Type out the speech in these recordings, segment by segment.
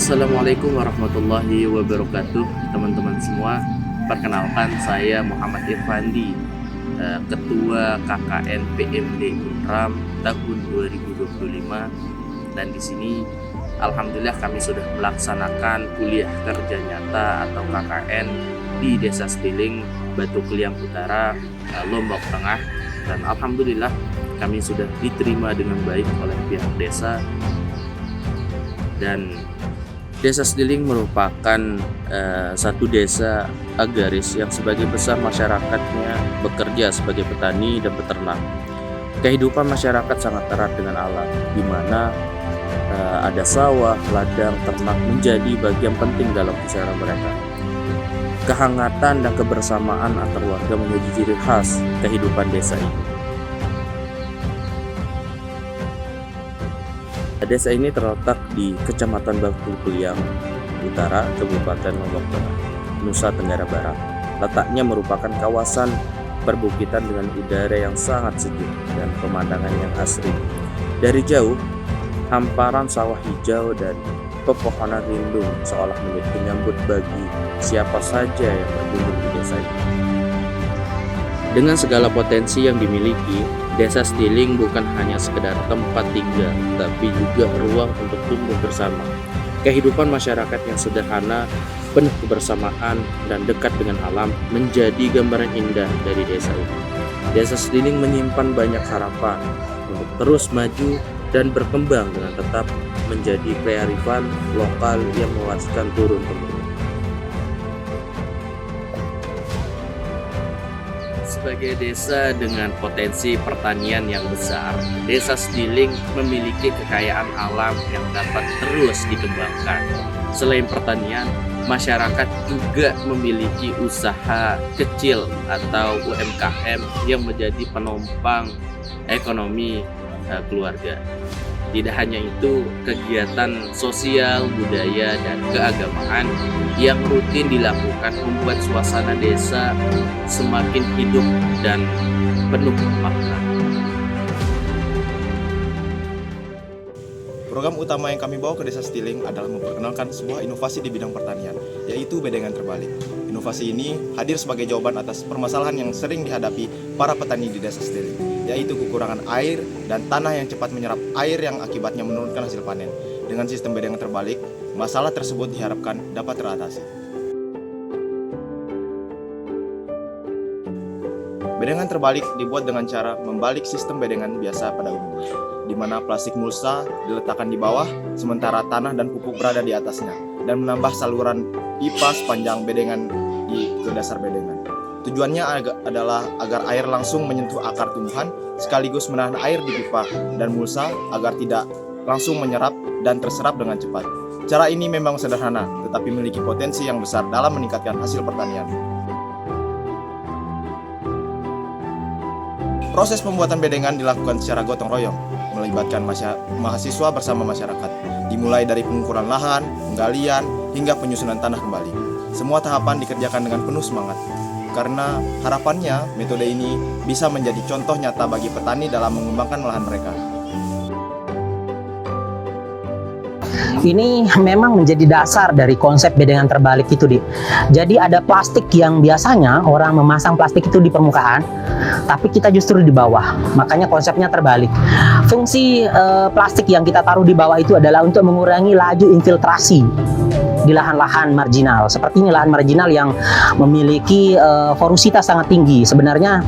Assalamualaikum warahmatullahi wabarakatuh, teman-teman semua. Perkenalkan, saya Muhammad Irfandi, Ketua KKN PMD Unram tahun 2025. Dan di sini alhamdulillah kami sudah melaksanakan kuliah kerja nyata atau KKN di Desa Stiling, Batu Kliang Utara, Lombok Tengah. Dan alhamdulillah kami sudah diterima dengan baik oleh pihak desa. Dan Desa Stiling merupakan satu desa agraris yang sebagian besar masyarakatnya bekerja sebagai petani dan peternak. Kehidupan masyarakat sangat erat dengan alam, di mana ada sawah, ladang, ternak menjadi bagian penting dalam keseharian mereka. Kehangatan dan kebersamaan antar warga menjadi ciri khas kehidupan desa ini. Desa ini terletak di Kecamatan Batu Kliang Utara, Kabupaten Lombok Tengah, Nusa Tenggara Barat. Letaknya merupakan kawasan perbukitan dengan udara yang sangat sejuk dan pemandangan yang asri. Dari jauh, hamparan sawah hijau dan pepohonan lindung seolah menjadi penyambut bagi siapa saja yang berkunjung di desa ini. Dengan segala potensi yang dimiliki, Desa Stiling bukan hanya sekedar tempat tinggal, tapi juga ruang untuk tumbuh bersama. Kehidupan masyarakat yang sederhana, penuh kebersamaan, dan dekat dengan alam menjadi gambaran indah dari desa ini. Desa Stiling menyimpan banyak harapan untuk terus maju dan berkembang dengan tetap menjadi kearifan lokal yang mewariskan turun-temurun. Sebagai desa dengan potensi pertanian yang besar, Desa Stiling memiliki kekayaan alam yang dapat terus dikembangkan. Selain pertanian, masyarakat juga memiliki usaha kecil atau UMKM yang menjadi penopang ekonomi keluarga. Tidak hanya itu, kegiatan sosial, budaya, dan keagamaan yang rutin dilakukan membuat suasana desa semakin hidup dan penuh makna. Program utama yang kami bawa ke Desa Stiling adalah memperkenalkan sebuah inovasi di bidang pertanian, yaitu bedengan terbalik. Inovasi ini hadir sebagai jawaban atas permasalahan yang sering dihadapi para petani di Desa Stiling, yaitu kekurangan air dan tanah yang cepat menyerap air yang akibatnya menurunkan hasil panen. Dengan sistem bedengan terbalik, masalah tersebut diharapkan dapat teratasi. Bedengan terbalik dibuat dengan cara membalik sistem bedengan biasa pada umumnya, di mana plastik mulsa diletakkan di bawah, sementara tanah dan pupuk berada di atasnya, dan menambah saluran pipa sepanjang bedengan ke dasar bedengan. Tujuannya adalah agar air langsung menyentuh akar tumbuhan, sekaligus menahan air di pipa dan mulsa agar tidak langsung menyerap dan terserap dengan cepat. Cara ini memang sederhana, tetapi memiliki potensi yang besar dalam meningkatkan hasil pertanian. Proses pembuatan bedengan dilakukan secara gotong royong, melibatkan mahasiswa bersama masyarakat, dimulai dari pengukuran lahan, penggalian, hingga penyusunan tanah kembali. Semua tahapan dikerjakan dengan penuh semangat, karena harapannya metode ini bisa menjadi contoh nyata bagi petani dalam mengembangkan lahan mereka. Ini memang menjadi dasar dari konsep bedengan terbalik itu, Dik. Jadi ada plastik yang biasanya orang memasang plastik itu di permukaan, tapi kita justru di bawah. Makanya konsepnya terbalik. Fungsi plastik yang kita taruh di bawah itu adalah untuk mengurangi laju infiltrasi di lahan-lahan marginal. Seperti ini lahan marginal yang memiliki porositas sangat tinggi. Sebenarnya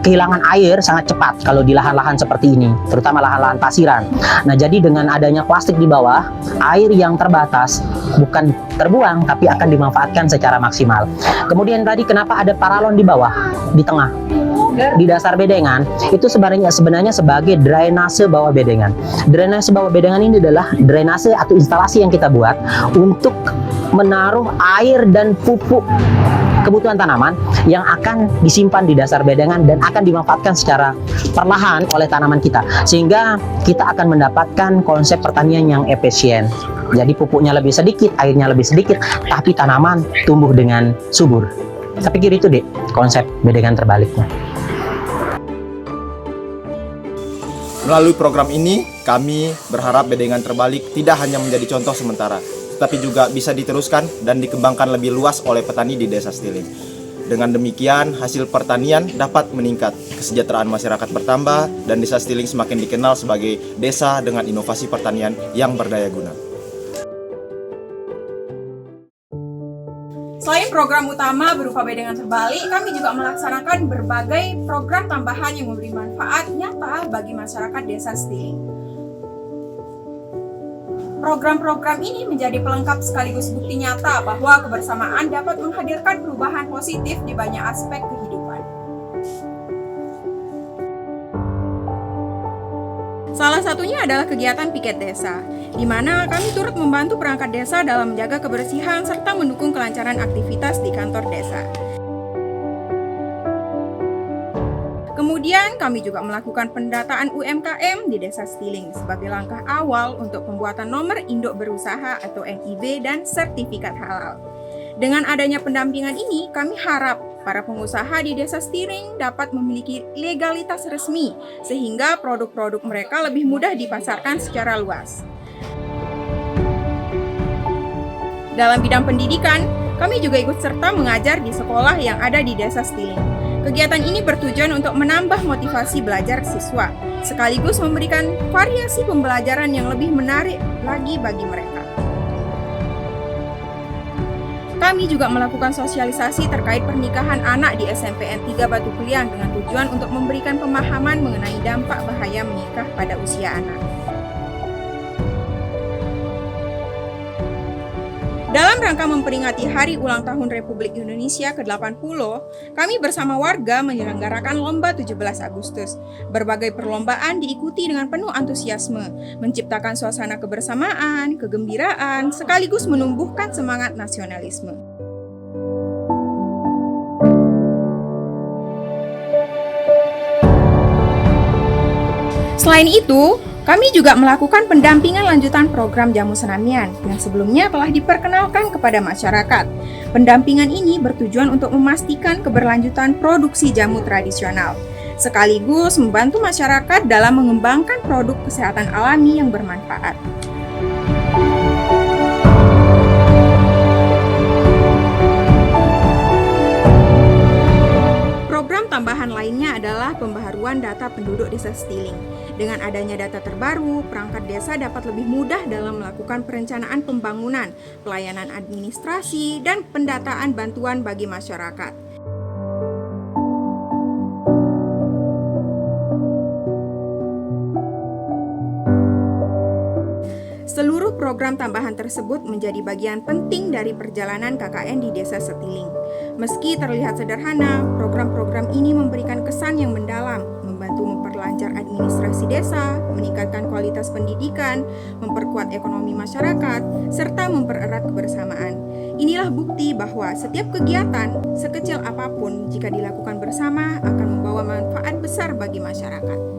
kehilangan air sangat cepat kalau di lahan-lahan seperti ini, terutama lahan-lahan pasiran. Nah, jadi dengan adanya plastik di bawah, air yang terbatas bukan terbuang tapi akan dimanfaatkan secara maksimal. Kemudian tadi kenapa ada paralon di bawah, di tengah, di dasar bedengan itu sebenarnya sebagai drainase bawah bedengan. Drainase bawah bedengan ini adalah drainase atau instalasi yang kita buat untuk menaruh air dan pupuk kebutuhan tanaman yang akan disimpan di dasar bedengan dan akan dimanfaatkan secara perlahan oleh tanaman kita, sehingga kita akan mendapatkan konsep pertanian yang efisien. Jadi pupuknya lebih sedikit, airnya lebih sedikit, tapi tanaman tumbuh dengan subur. Saya pikir itu deh konsep bedengan terbaliknya. Melalui program ini, kami berharap Bedengan Terbalik tidak hanya menjadi contoh sementara, tetapi juga bisa diteruskan dan dikembangkan lebih luas oleh petani di Desa Stiling. Dengan demikian, hasil pertanian dapat meningkat, kesejahteraan masyarakat bertambah, dan Desa Stiling semakin dikenal sebagai desa dengan inovasi pertanian yang berdaya guna. Selain program utama berupa Bedengan Terbalik, kami juga melaksanakan berbagai program tambahan yang memberi manfaat nyata bagi masyarakat Desa Stiling. Program-program ini menjadi pelengkap sekaligus bukti nyata bahwa kebersamaan dapat menghadirkan perubahan positif di banyak aspek kehidupan. Salah satunya adalah kegiatan piket desa, di mana kami turut membantu perangkat desa dalam menjaga kebersihan serta mendukung kelancaran aktivitas di kantor desa. Kemudian kami juga melakukan pendataan UMKM di Desa Stiling sebagai langkah awal untuk pembuatan nomor induk berusaha atau NIB dan sertifikat halal. Dengan adanya pendampingan ini, kami harap para pengusaha di Desa Stiling dapat memiliki legalitas resmi sehingga produk-produk mereka lebih mudah dipasarkan secara luas. Dalam bidang pendidikan, kami juga ikut serta mengajar di sekolah yang ada di Desa Stiling. Kegiatan ini bertujuan untuk menambah motivasi belajar siswa, sekaligus memberikan variasi pembelajaran yang lebih menarik lagi bagi mereka. Kami juga melakukan sosialisasi terkait pernikahan anak di SMPN 3 Batu Kliang dengan tujuan untuk memberikan pemahaman mengenai dampak bahaya menikah pada usia anak. Dalam rangka memperingati Hari Ulang Tahun Republik Indonesia ke-80, kami bersama warga menyelenggarakan Lomba 17 Agustus. Berbagai perlombaan diikuti dengan penuh antusiasme, menciptakan suasana kebersamaan, kegembiraan, sekaligus menumbuhkan semangat nasionalisme. Selain itu, kami juga melakukan pendampingan lanjutan program Jamu Senamian yang sebelumnya telah diperkenalkan kepada masyarakat. Pendampingan ini bertujuan untuk memastikan keberlanjutan produksi jamu tradisional, sekaligus membantu masyarakat dalam mengembangkan produk kesehatan alami yang bermanfaat. Program tambahan lainnya adalah pembaharuan data penduduk Desa Stiling. Dengan adanya data terbaru, perangkat desa dapat lebih mudah dalam melakukan perencanaan pembangunan, pelayanan administrasi, dan pendataan bantuan bagi masyarakat. Seluruh program tambahan tersebut menjadi bagian penting dari perjalanan KKN di Desa Stiling. Meski terlihat sederhana, program-program ini memberikan kesan yang mendalam, membantu memperlancar administrasi desa, meningkatkan kualitas pendidikan, memperkuat ekonomi masyarakat, serta mempererat kebersamaan. Inilah bukti bahwa setiap kegiatan, sekecil apapun, jika dilakukan bersama, akan membawa manfaat besar bagi masyarakat.